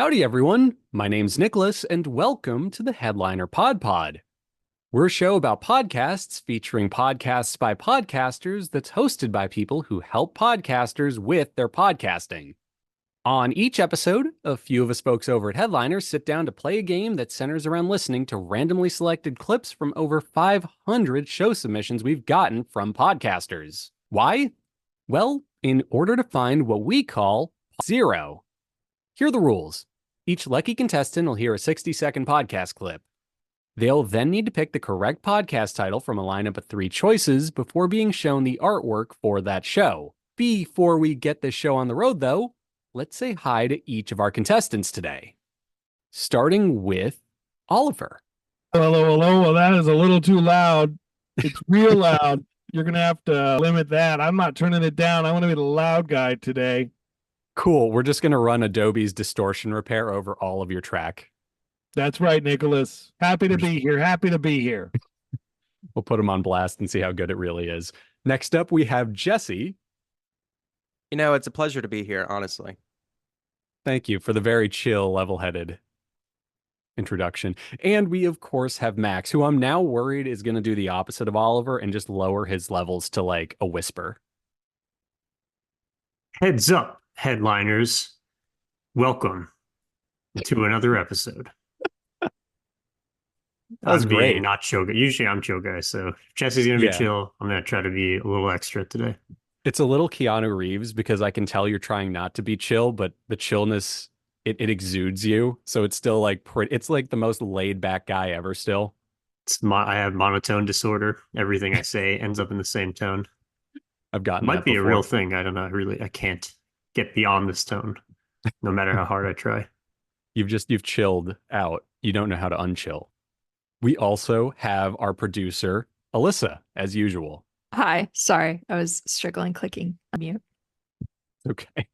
Howdy, everyone. My name's Nicholas, and welcome to the Headliner PodPod. We're a show about podcasts featuring podcasts by podcasters that's hosted by people who help podcasters with their podcasting. On each episode, a few of us folks over at Headliner sit down to play a game that centers around listening to randomly selected clips from over 500 show submissions we've gotten from podcasters. Why? Well, in order to find what we call zero. Here are the rules. Each lucky contestant will hear a 60-second podcast clip. They'll then need to pick the correct podcast title from a lineup of 3 choices before being shown the artwork for that show. Before we get this show on the road, though, let's say hi to each of our contestants today. Starting with Oliver. Hello, hello. Well, that is a little too loud. It's real loud. You're going to have to limit that. I'm not turning it down. I want to be the loud guy today. Cool. We're just going to run Adobe's distortion repair over all of your track. That's right, Nicholas. Happy to be here. Happy to be here. We'll put him on blast and see how good it really is. Next up, we have Jesse. You know, it's a pleasure to be here, honestly. Thank you for the very chill, level-headed introduction. And we, of course, have Max, who I'm now worried is going to do the opposite of Oliver and just lower his levels to like a whisper. Heads up, headliners. Welcome to another episode. That was great. Not chill guy. Usually I'm chill guy, so if Jesse's going to be chill, I'm going to try to be a little extra today. It's a little Keanu Reeves because I can tell you're trying not to be chill, but the chillness, it exudes you. So it's still like, it's like the most laid back guy ever still. I have monotone disorder. Everything I say ends up in the same tone. I've gotten It might be a real thing. I don't know. I can't get beyond this tone, no matter how hard I try. You've chilled out. You don't know how to unchill. We also have our producer, Elissa, as usual. Hi. Sorry. I was struggling clicking on mute. Okay.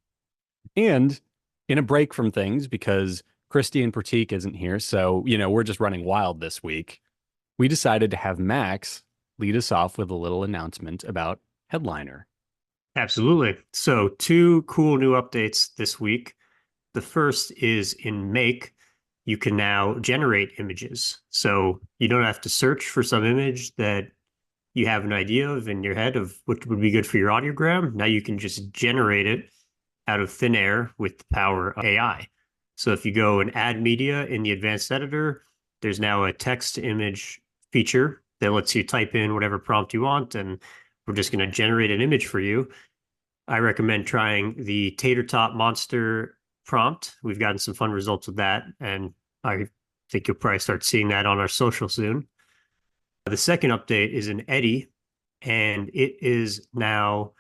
And in a break from things, because Christy and Pratik isn't here, so, we're just running wild this week, we decided to have Max lead us off with a little announcement about Headliner. Absolutely. So 2 cool new updates this week. The first is in Make, you can now generate images. So you don't have to search for some image that you have an idea of in your head of what would be good for your audiogram. Now you can just generate it out of thin air with the power of AI. So if you go and add media in the advanced editor, there's now a text to image feature that lets you type in whatever prompt you want, and we're just going to generate an image for you. I recommend trying the tater tot monster prompt. We've gotten some fun results with that, and I think you'll probably start seeing that on our social soon. The second update is in Eddie, and it is now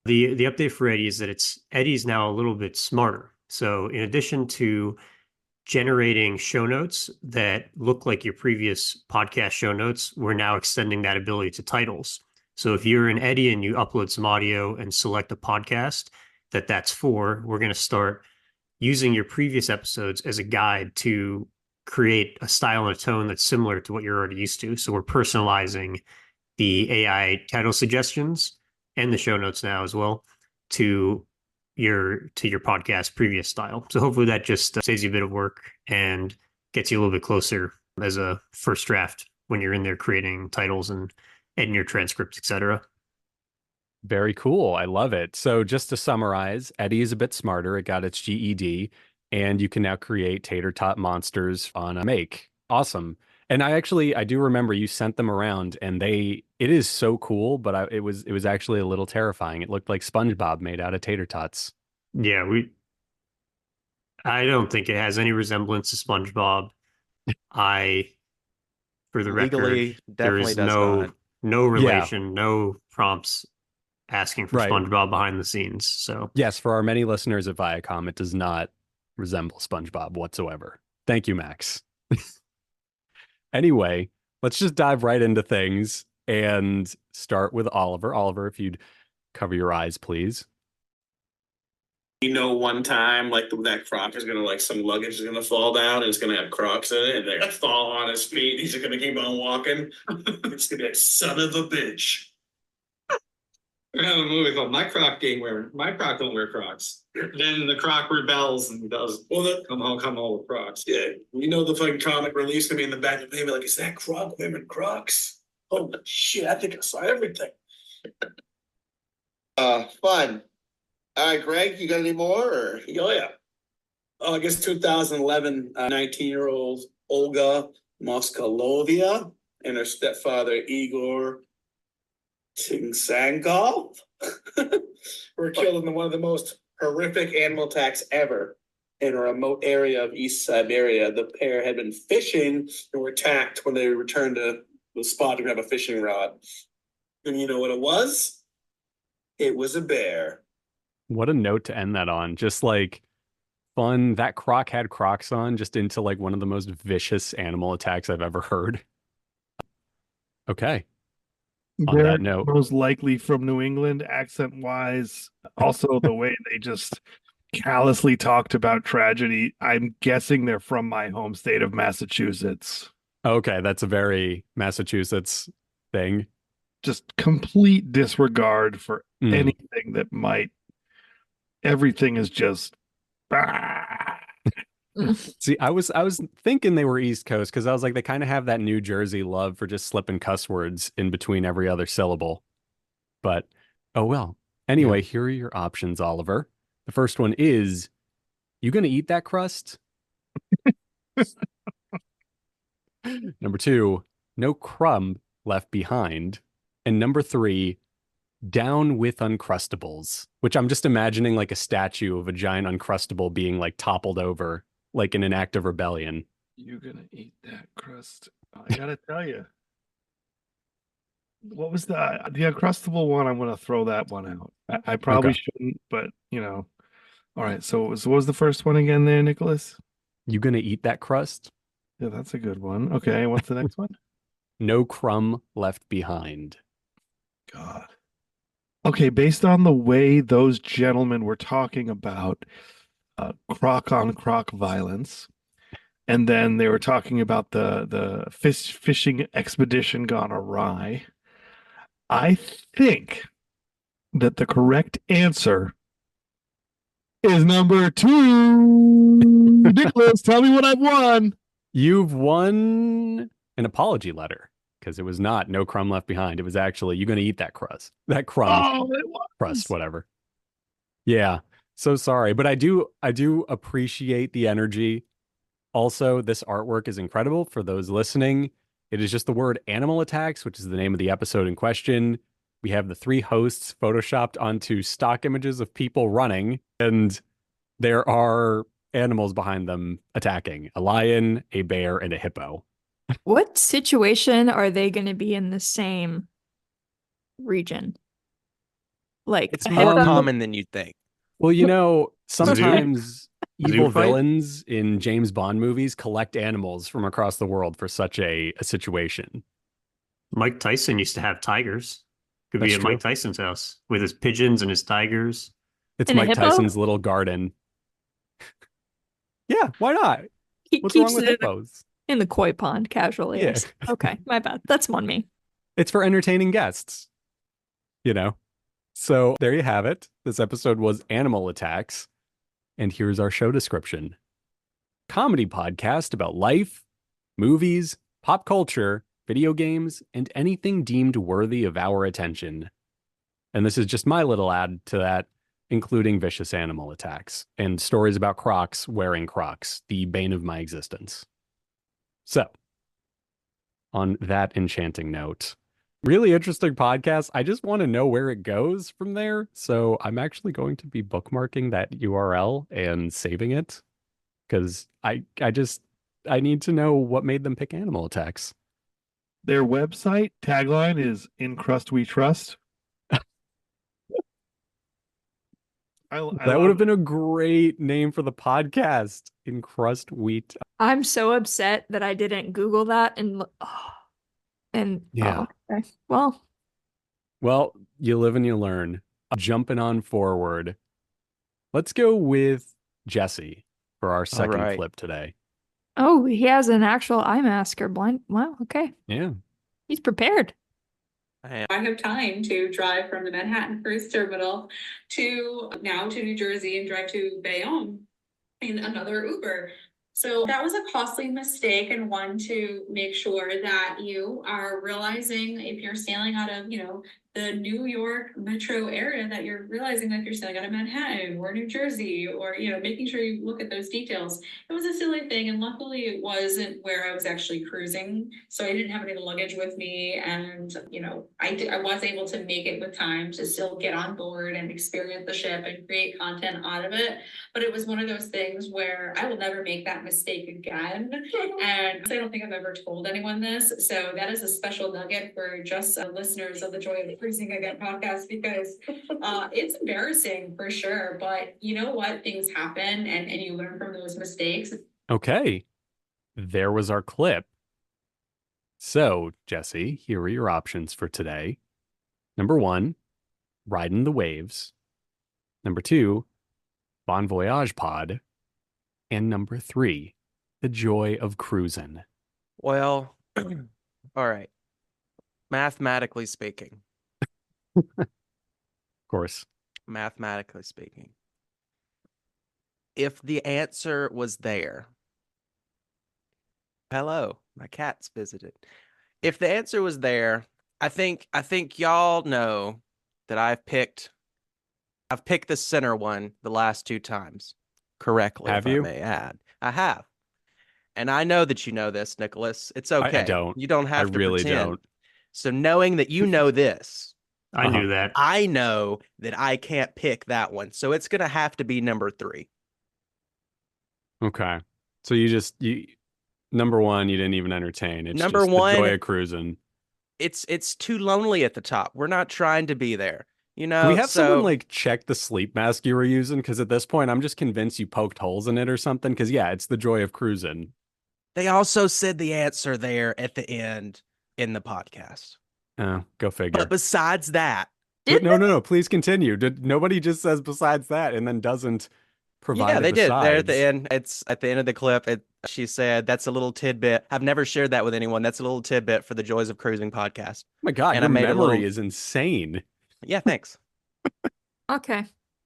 the update for Eddie is that Eddie's now a little bit smarter. So in addition to generating show notes that look like your previous podcast show notes, we're now extending that ability to titles. So if you're in Eddie and you upload some audio and select a podcast that's for, we're going to start using your previous episodes as a guide to create a style and a tone that's similar to what you're already used to. So we're personalizing the AI title suggestions and the show notes now as well to your podcast previous style. So hopefully that just saves you a bit of work and gets you a little bit closer as a first draft when you're in there creating titles and editing your transcripts, etc. Very cool. I love it. So just to summarize, Eddie is a bit smarter. It got its GED, and you can now create tater tot monsters on a Make. Awesome. And I do remember you sent them around, and it is so cool, but it was actually a little terrifying. It looked like SpongeBob made out of tater tots. Yeah, I don't think it has any resemblance to SpongeBob. For the Legally, record, there is no relation, no prompts asking for SpongeBob behind the scenes. So yes, for our many listeners at Viacom, it does not resemble SpongeBob whatsoever. Thank you, Max. Anyway, let's just dive right into things and start with Oliver. Oliver, if you'd cover your eyes, please. One time, that croc is gonna some luggage is gonna fall down and it's gonna have crocs in it, and they're gonna fall on his feet. He's gonna keep on walking. It's gonna be like, son of a bitch. We're having a movie called My Croc Don't Wear Crocs. Then the Croc rebels and does come home with Crocs. Yeah, you know the fucking comic release gonna be in the back of the paper, like, is that Croc women Crocs? Holy shit, I think I saw everything. Fun. All right, Greg, you got any more? Or? Oh yeah. I guess 2011, 19-year-old Olga Moskalovia and her stepfather Igor Tingsangov were killed in one of the most horrific animal attacks ever in a remote area of East Siberia. The pair had been fishing and were attacked when they returned to the spot to grab a fishing rod. And you know what it was? It was a bear. What a note to end that on. Just like fun. That croc had Crocs on, just into like one of the most vicious animal attacks I've ever heard. Okay. On They're that note, most likely from New England, accent-wise. Also, the way they just callously talked about tragedy. I'm guessing they're from my home state of Massachusetts. okay, that's a very Massachusetts thing. Just complete disregard for Mm. anything that might. Everything is just. See, I was thinking they were East Coast because I was like, they kind of have that New Jersey love for just slipping cuss words in between every other syllable. But oh well. Anyway, here are your options, Oliver. The first one is, you gonna eat that crust? Number 2, no crumb left behind. And number 3, down with Uncrustables, which I'm just imagining like a statue of a giant Uncrustable being like toppled over, like in an act of rebellion. You're gonna eat that crust. I gotta tell you. What was the Uncrustable one? I'm gonna throw that one out. I probably Okay. shouldn't, but you know. All right. So what was the first one again there, Nicholas? You gonna eat that crust? Yeah, that's a good one. Okay. What's the next one? No crumb left behind. God. Okay, based on the way those gentlemen were talking about croc on croc violence, and then they were talking about the fishing expedition gone awry, I think that the correct answer is number 2. Nicholas, tell me what I've won. You've won an apology letter because it was not no crumb left behind. It was actually, you're gonna eat that crust, that crumb. Oh, it was. Crust, whatever. Yeah, so sorry, but I do appreciate the energy. Also, this artwork is incredible. For those listening, it is just the word animal attacks, which is the name of the episode in question. We have the 3 hosts photoshopped onto stock images of people running, and there are animals behind them attacking: a lion, a bear, and a hippo. What situation are they going to be in the same region? Like It's a more hippo? common than you'd think. Well, you know, Zoo? sometimes evil Zoo fight? villains in James Bond movies collect animals from across the world for such a situation. Mike Tyson used to have tigers. Could That's be at true. Mike Tyson's house with his pigeons and his tigers. It's And a Mike hippo? Tyson's little garden. Yeah, why not? He What's keeps wrong with it hippos? in the koi pond casually. Yeah. Okay, my bad. That's on me. It's for entertaining guests, you know? So there you have it. This episode was Animal Attacks. And here's our show description. Comedy podcast about life, movies, pop culture, video games, and anything deemed worthy of our attention. And this is just my little add to that, including vicious animal attacks and stories about Crocs wearing Crocs, the bane of my existence. So, on that enchanting note, really interesting podcast. I just want to know where it goes from there. So I'm actually going to be bookmarking that URL and saving it because I need to know what made them pick animal attacks. Their website tagline is "In Crust We Trust." That would have been a great name for the podcast. In Crust Wheat. I'm so upset that I didn't Google that Yeah. okay. Well, you live and you learn. Jumping on forward. Let's go with Jesse for our second right. clip today. Oh, he has an actual eye mask or blind. Wow, okay. Yeah. He's prepared. I I have time to drive from the Manhattan Cruise Terminal to New Jersey and drive to Bayonne in another Uber. So that was a costly mistake, and one to make sure that you are realizing if you're sailing out of, the New York metro area, that you're realizing that if you're sailing out of Manhattan or New Jersey, or, making sure you look at those details. It was a silly thing, and luckily it wasn't where I was actually cruising. So I didn't have any luggage with me, and, I was able to make it with time to still get on board and experience the ship and create content out of it. But it was one of those things where I will never make that mistake again. And I don't think I've ever told anyone this. So that is a special nugget for just listeners of the Joy of Cruising Again podcast, because it's embarrassing for sure. But you know what? Things happen, and you learn from those mistakes. Okay. There was our clip. So, Jesse, here are your options for today. Number 1, Riding the Waves. Number 2, Bon Voyage Pod. And number 3, The Joy of Cruising. Well, all right. Mathematically speaking, Of course. if the answer was there, hello, my cat's visited. If the answer was there, I think y'all know that I've picked the center one the last 2 times correctly. Have if you? I may add, I have, and I know that you know this, Nicholas. It's okay. I don't. You don't have to really pretend. don't. So knowing that you know this, I knew that. I know that I can't pick that one. So it's gonna have to be number 3. Okay. So you number 1, you didn't even entertain. It's Number just one, The Joy of Cruising. It's too lonely at the top. We're not trying to be there. Can we have someone check the sleep mask you were using? Because at this point, I'm just convinced you poked holes in it or something. Because yeah, it's The Joy of Cruising. They also said the answer there at the end in the podcast. Oh, go figure. But besides that, no. Please continue. Nobody just says besides that and then doesn't provide. Yeah, they did. besides. There at the end. It's at the end of the clip. She said, "That's a little tidbit. I've never shared that with anyone. That's a little tidbit for the Joys of Cruising podcast." Oh my God, and your I made memory is insane. Yeah, thanks. Okay.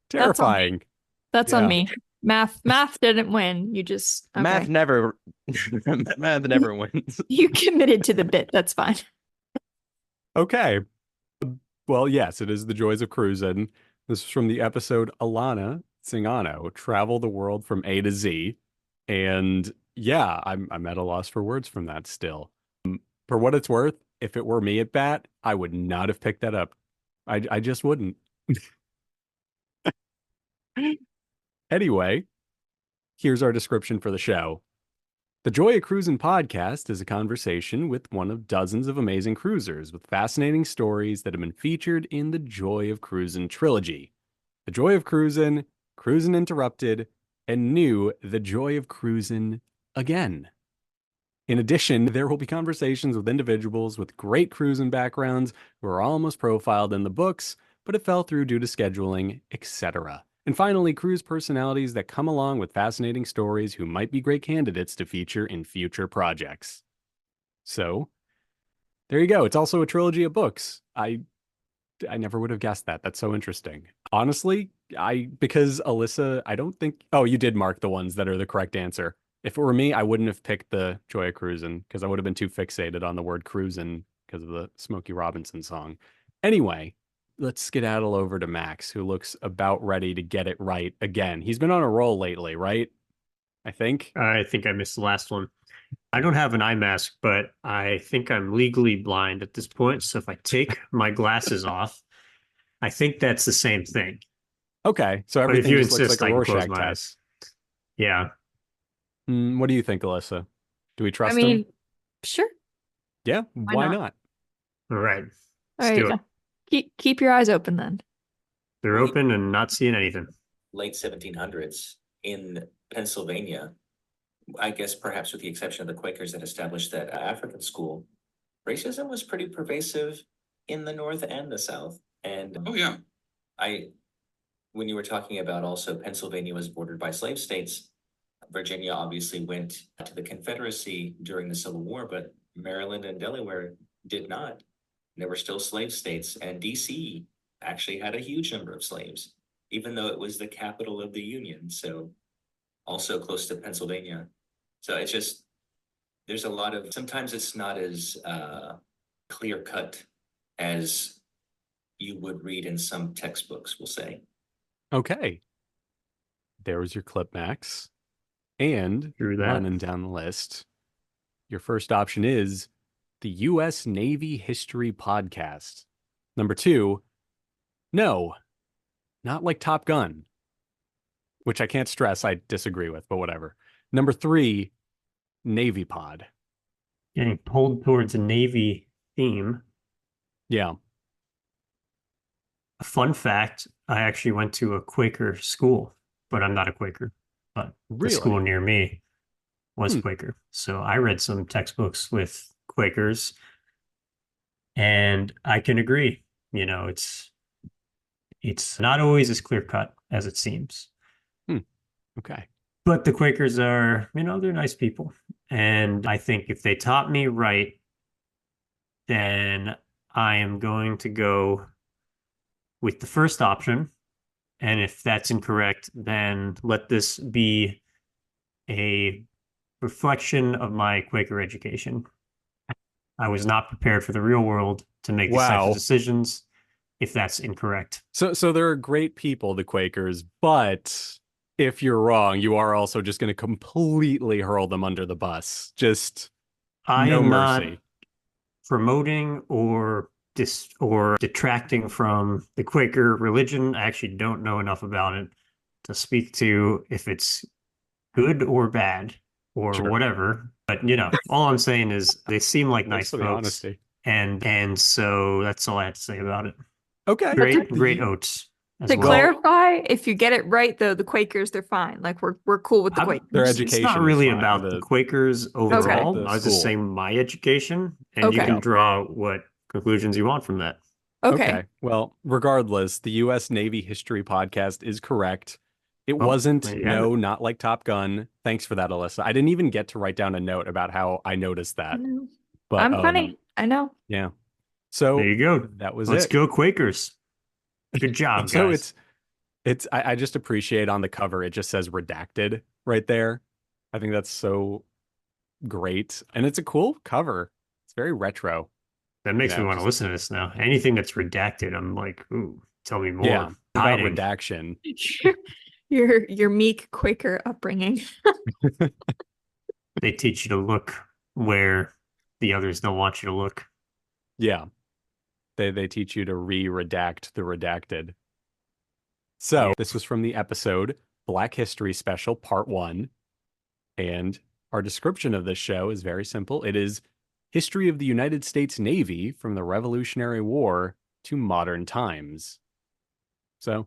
Terrifying. That's on me. Math didn't win. You just okay. Math never wins. You committed to the bit. That's fine. Okay. Well, yes, it is The Joys of Cruising. This is from the episode Alana Singano, Travel the World from A to Z. And yeah, I'm at a loss for words from that still. For what it's worth, if it were me at bat, I would not have picked that up. I just wouldn't. Anyway, here's our description for the show. The Joy of Cruising podcast is a conversation with one of dozens of amazing cruisers with fascinating stories that have been featured in the Joy of Cruising trilogy. The Joy of Cruising, Cruising Interrupted, and new The Joy of Cruising Again. In addition, there will be conversations with individuals with great cruising backgrounds who are almost profiled in the books, but it fell through due to scheduling, etc. And finally, cruise personalities that come along with fascinating stories who might be great candidates to feature in future projects. So, there you go. It's also a trilogy of books. I never would have guessed that. That's so interesting. Honestly, because Elissa, I don't think... Oh, you did mark the ones that are the correct answer. If it were me, I wouldn't have picked the Joy of Cruising because I would have been too fixated on the word cruising because of the Smokey Robinson song. Anyway, let's skedaddle over to Max, who looks about ready to get it right again. He's been on a roll lately, right? I think I missed the last one. I don't have an eye mask, but I think I'm legally blind at this point. So if I take my glasses off, I think that's the same thing. Okay, so But if everything you just looks insist, like a I can close Rorschach my test. eyes. Yeah. What do you think, Elissa? Do we trust I mean, him? sure. Yeah, why not? All right. All Let's do right. it. Keep your eyes open then. They're open and not seeing anything. Late 1700s in Pennsylvania, I guess perhaps with the exception of the Quakers that established that African school, racism was pretty pervasive in the North and the South. And Oh yeah. when you were talking about also Pennsylvania was bordered by slave states, Virginia obviously went to the Confederacy during the Civil War, but Maryland and Delaware did not. There were still slave states, and DC actually had a huge number of slaves, even though it was the capital of the Union. So also close to Pennsylvania. So it's just, there's a lot of, sometimes it's not as clear cut as you would read in some textbooks, we'll say. Okay. There was your clip, Max. And Through that. running down the list, your first option is the U.S. Navy History Podcast. Number 2, no, not like Top Gun, which I can't stress I disagree with, but whatever. Number 3, Navy Pod. Getting pulled towards a Navy theme. Yeah. A fun fact, I actually went to a Quaker school, but I'm not a Quaker. But the school Really? near me was Quaker. So I read some textbooks with Quakers, and I can agree. You know, it's not always as clear cut as it seems. Okay. But the Quakers are, you know, they're nice people. And I think if they taught me right, then I am going to go with the first option. And if that's incorrect, then let this be a reflection of my Quaker education. I was not prepared for the real world to make these types of decisions if that's incorrect. So they're great people, the Quakers, but if you're wrong, you are also just going to completely hurl them under the bus. Just I no am mercy. not promoting or detracting from the Quaker religion. I actually don't know enough about it to speak to if it's good or bad or whatever. But you know, all I'm saying is they seem like nice Thanks for the folks. honesty. And so that's all I have to say about it. Okay. Great oats. To clarify, if you get it right, though, the Quakers, they're fine. Like we're cool with the Quakers. Their It's education not is really fine. about the Quakers overall. the I was just school. saying my education, and you Okay. can draw what conclusions you want from that. Okay. Well, regardless, the U.S. Navy History Podcast is correct. It wasn't, there you have it. not like Top Gun. Thanks for that, Elissa. I didn't even get to write down a note about how I noticed that. But I'm funny. I know. Yeah. So There you go. that was Let's it. go Quakers. Good job, guys. So I just appreciate on the cover, it just says redacted right there. I think that's so great. And it's a cool cover. It's very retro. That makes me want to listen to this now. Anything that's redacted, I'm like, ooh, tell me more. Yeah, about Hiding. redaction. Your meek Quaker upbringing. They teach you to look where the others don't want you to look. Yeah. They teach you to re-redact the redacted. So this was from the episode Black History Special Part 1. And our description of this show is very simple. It is history of the United States Navy from the Revolutionary War to modern times. So,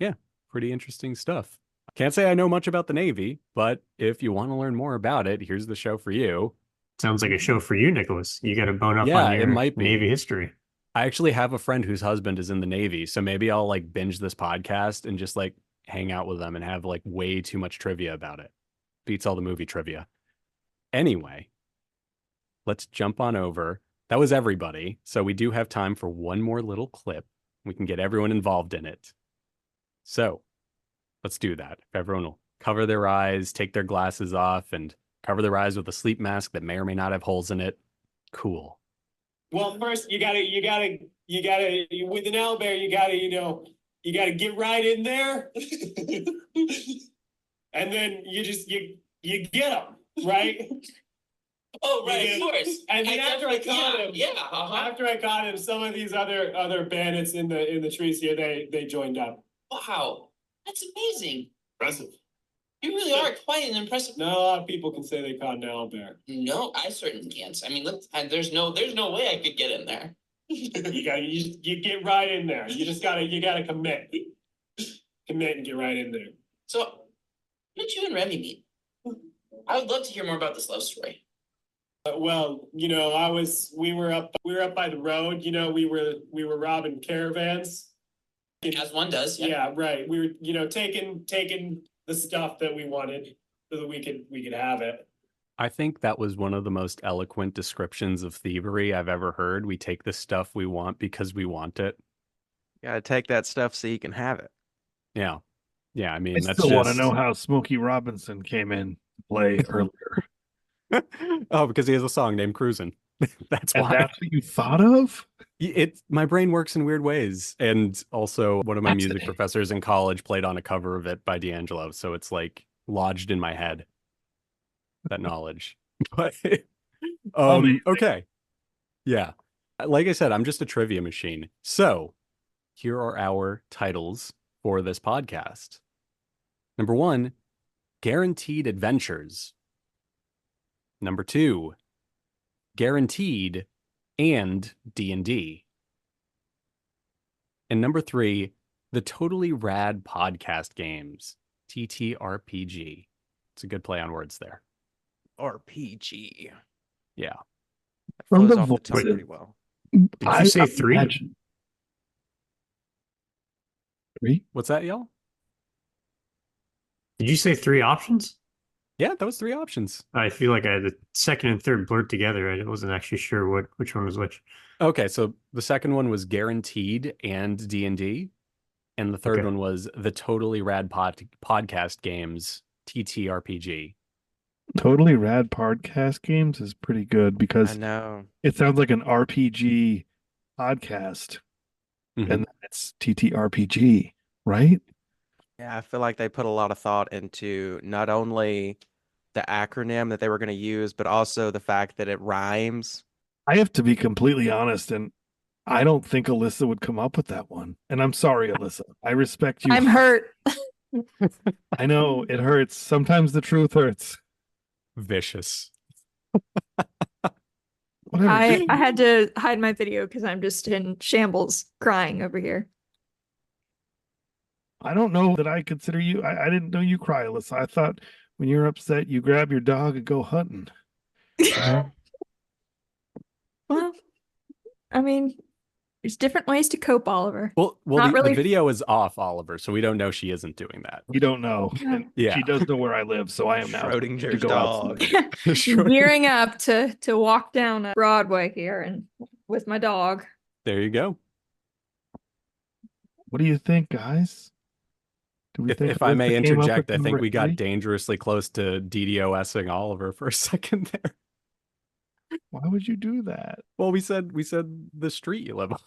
yeah, pretty interesting stuff. Can't say I know much about the Navy, but if you want to learn more about it, here's the show for you. Sounds like a show for you, Nicholas. You got to bone up Yeah, on your it might be. Navy history. I actually have a friend whose husband is in the Navy, so maybe I'll like binge this podcast and just like hang out with them and have like way too much trivia about it. Beats all the movie trivia. Anyway, let's jump on over. That was everybody. So we do have time for one more little clip. We can get everyone involved in it. So let's do that. If everyone will cover their eyes, take their glasses off, and cover their eyes with a sleep mask that may or may not have holes in it. Cool. Well, first you gotta, with an owlbear, you gotta get right in there. And then you get them, right? Oh, right, of course. And then after I caught him, after I caught him, some of these other bandits in the trees here, they joined up. Wow, that's amazing. Impressive. You really are quite an impressive. Not a lot of people can say they caught an owlbear. No, I certainly can't. I mean, look, there's no way I could get in there. You get right in there. You gotta commit and get right in there. So, how did you and Remy meet? I would love to hear more about this love story. Well, we were up by the road. We were robbing caravans. As one does. Yeah, right. We were, taking the stuff that we wanted so that we could have it. I think that was one of the most eloquent descriptions of thievery I've ever heard. We take the stuff we want because we want it. Gotta take that stuff so you can have it. Yeah. Yeah, I I mean, that's still want to just know how Smokey Robinson came in to play earlier. Oh, because he has a song named Cruisin'. That's And why. that's what you thought of? My brain works in weird ways. And also one of my music Fascinating. professors in college played on a cover of it by D'Angelo. So it's like lodged in my head, that knowledge. But Amazing. okay. Yeah. Like I said, I'm just a trivia machine. So here are our titles for this podcast. Number 1, Guaranteed Adventures. Number 2, Guaranteed and D&D. And number 3, the Totally Rad Podcast Games, TTRPG. It's a good play on words there. RPG. Yeah. That From flows the off the tongue voices. pretty well. Did you say 3? imagine- 3? What's that, y'all? Did you say 3 options? Yeah, that was 3 options. I feel like I had the second and third blurred together. I wasn't actually sure which one was which. Okay, so the second one was Guaranteed and D&D. And the third Okay. one was the Totally Rad Podcast Games, TTRPG. Totally Rad Podcast Games is pretty good I because know. it sounds like an RPG podcast, Mhm. and it's TTRPG, right? Yeah, I feel like they put a lot of thought into not only the acronym that they were going to use, but also the fact that it rhymes. I have to be completely honest, and I don't think Elissa would come up with that one. And I'm sorry, Elissa. I respect you. I'm hurt. I know it hurts. Sometimes the truth hurts. Vicious. Whatever. I had to hide my video because I'm just in shambles crying over here. I don't know that I consider you. I didn't know you cry, Elissa. I thought when you're upset, you grab your dog and go hunting. Well, I mean, there's different ways to cope, Oliver. Well, Not the really- video is off, Oliver, so we don't know she isn't doing that. You don't know. And Yeah. she does know where I live, so I am now to Schrodinger's go dog. outside. Gearing up to walk down Broadway here and with my dog. There you go. What do you think, guys? Do we think If I may Elissa came up interject, with I think number we got 3? dangerously close to DDoSing Oliver for a second there. Why would you do that? Well, we said the street you live on.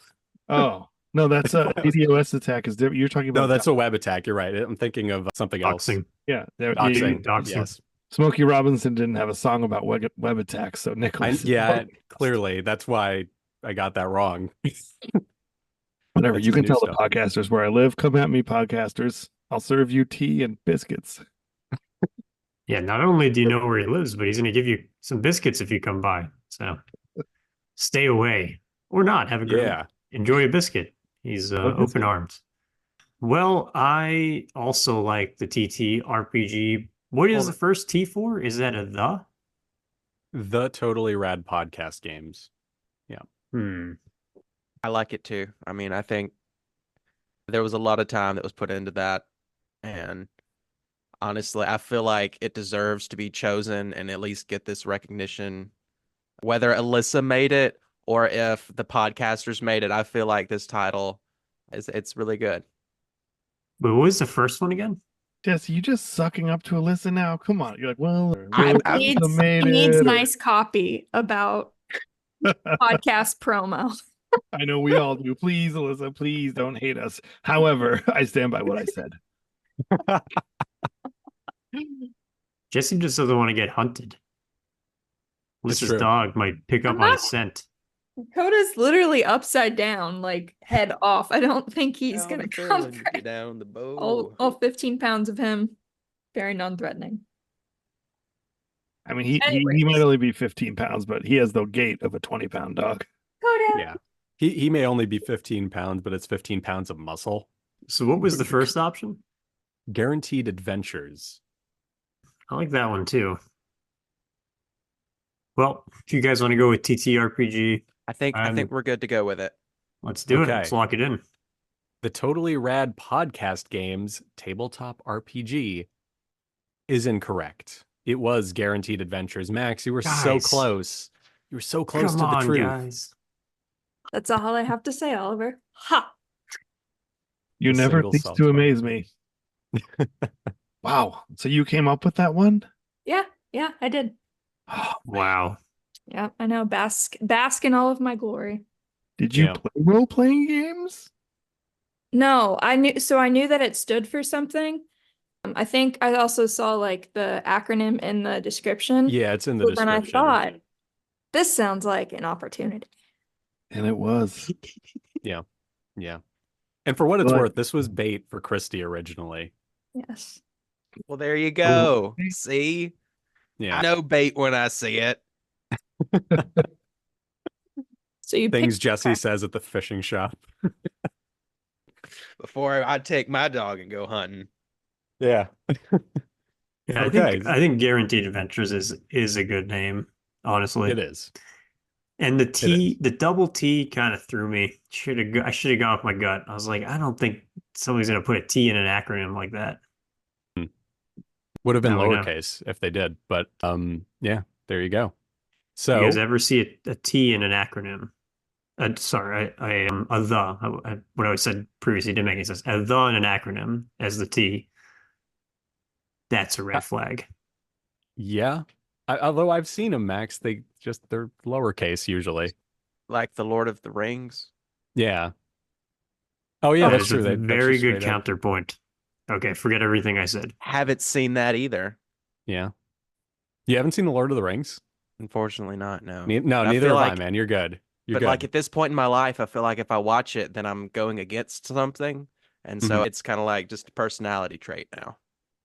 Oh, no, that's a DDoS attack is different. You're talking about No, that's a web attack. You're right. I'm thinking of something else. Doxing. yeah. Doxing. Doxing. Yes. Smokey Robinson didn't have a song about web attacks, so Nicholas. Clearly. That's why I got that wrong. Whatever. That's You his can new tell stuff. the podcasters where I live. Come at me, podcasters. I'll serve you tea and biscuits. Yeah, not only do you know where he lives, but he's going to give you some biscuits if you come by. So stay away or not. Have a great Yeah. enjoy a biscuit. He's open arms. Well, I also like the TT RPG. What is the first T for? Is that a the? The Totally Rad Podcast Games. I like it too. I mean, I think there was a lot of time that was put into that. And honestly, I feel like it deserves to be chosen and at least get this recognition. Whether Elissa made it or if the podcasters made it, I feel like this title it's really good. But what was the first one again? Jesse, you just sucking up to Elissa now? Come on. You're like, well, I'm- He Elissa made needs it, or- nice copy about podcast promo. I know we all do. Please, Elissa, please don't hate us. However, I stand by what I said. Jesse just doesn't want to get hunted. It's Alyssa's true. dog might pick up I'm on not- his scent. Coda's literally upside down, like head off. I don't think he's gonna come for down the bow. all 15 pounds of him. Very non-threatening. I mean, he Anyways. might only be 15 pounds, but he has the gait of a 20-pound dog. Coda. Yeah. He may only be 15 pounds, but it's 15 pounds of muscle. So what was the first option? Guaranteed Adventures. I like that one too. Well, if you guys want to go with TTRPG, I think we're good to go with it. let's do it. Okay. Let's lock it in. The Totally Rad Podcast Games Tabletop RPG is incorrect. It was Guaranteed Adventures. Max, you were so Guys. close. You were so close Come to the on, truth. guys. That's all I have to say, Oliver. Ha! You The never single cease self. to amaze me. Wow. So you came up with that one? Yeah, I did. Oh, Wow. Yeah, I know. Bask in all of my glory. did you Yeah. play role-playing games? No, I knew that it stood for something. I think I also saw like the acronym in the description. Yeah, it's in the But then I description. thought, this sounds like an opportunity. And it was. Yeah. And for what it's Like- worth, this was bait for Christy originally. Yes. Well, there you go. Okay. See? Yeah. I know bait when I see it. So you Things picked- Jesse says at the fishing shop. Before I take my dog and go hunting. Yeah. Yeah, Okay. I think Guaranteed Adventures is a good name, honestly. It is. And the double T kind of threw me. I should have gone with my gut. I was like, I don't think somebody's gonna put a T in an acronym like that. Would have been Now we know. lowercase if they did, but yeah, there you go. You So guys ever see a T in an acronym? Sorry, I am a the. What I said previously didn't make any sense. A the in an acronym as the T. That's a red flag. yeah, although I've seen them, Max, they're lowercase usually. Like the Lord of the Rings. Yeah. Oh yeah, That that's is true. a That's very just good straight up. counterpoint. Okay, forget everything I said. Haven't seen that either. Yeah. You haven't seen the Lord of the Rings? Unfortunately not, no. No, But I neither feel have I, like- man. You're good. You're But good. like at this point in my life, I feel like if I watch it, then I'm going against something. And so it's kind of like just a personality trait now.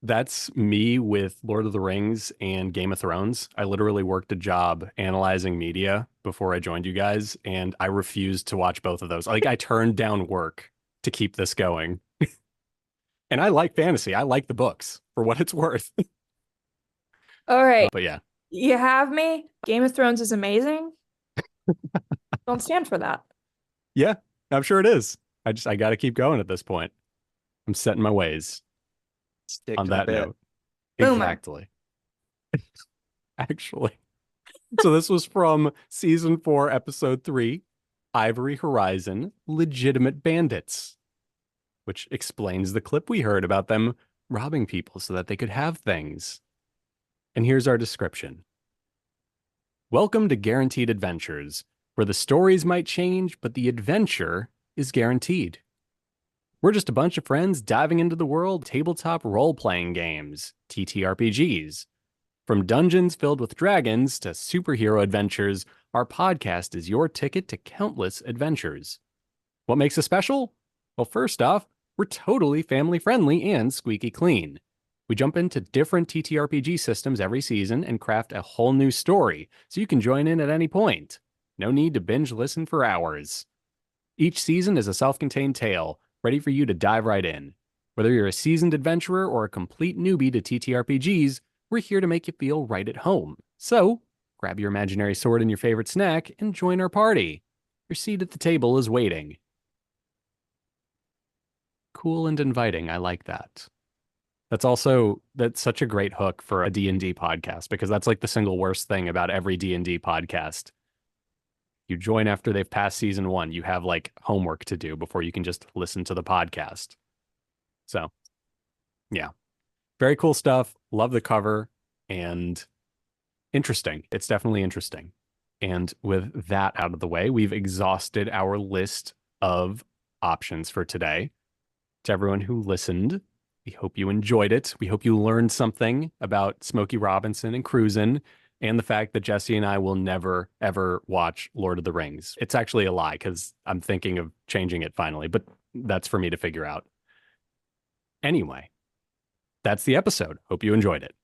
That's me with Lord of the Rings and Game of Thrones. I literally worked a job analyzing media before I joined you guys, and I refused to watch both of those. Like, I turned down work to keep this going. And I like fantasy. I like the books for what it's worth. All right. But yeah, You have me. Game of Thrones is amazing. Don't stand for that. yeah, I'm sure it is. I got to keep going at this point. I'm setting my ways Stick on to the that bit. note. Boomer. Exactly. Actually. So this was from season 4, episode 3, Ivory Horizon, Legitimate Bandits, which explains the clip we heard about them robbing people so that they could have things. And here's our description. Welcome to Guaranteed Adventures, where the stories might change, but the adventure is guaranteed. We're just a bunch of friends diving into the world of tabletop role-playing games, TTRPGs. From dungeons filled with dragons to superhero adventures, our podcast is your ticket to countless adventures. What makes us special? Well, first off, we're totally family-friendly and squeaky clean. We jump into different TTRPG systems every season and craft a whole new story, so you can join in at any point. No need to binge listen for hours. Each season is a self-contained tale, ready for you to dive right in. Whether you're a seasoned adventurer or a complete newbie to TTRPGs, we're here to make you feel right at home. So, grab your imaginary sword and your favorite snack and join our party. Your seat at the table is waiting. Cool and inviting, I like that. That's such a great hook for a D&D podcast, because that's like the single worst thing about every D&D podcast. You join after they've passed season 1. You have like homework to do before you can just listen to the podcast. So, yeah. Very cool stuff. Love the cover and interesting. It's definitely interesting. And with that out of the way, we've exhausted our list of options for today. To everyone who listened, we hope you enjoyed it. We hope you learned something about Smokey Robinson and cruising, and the fact that Jesse and I will never, ever watch Lord of the Rings. It's actually a lie, because I'm thinking of changing it finally, but that's for me to figure out. Anyway, that's the episode. Hope you enjoyed it.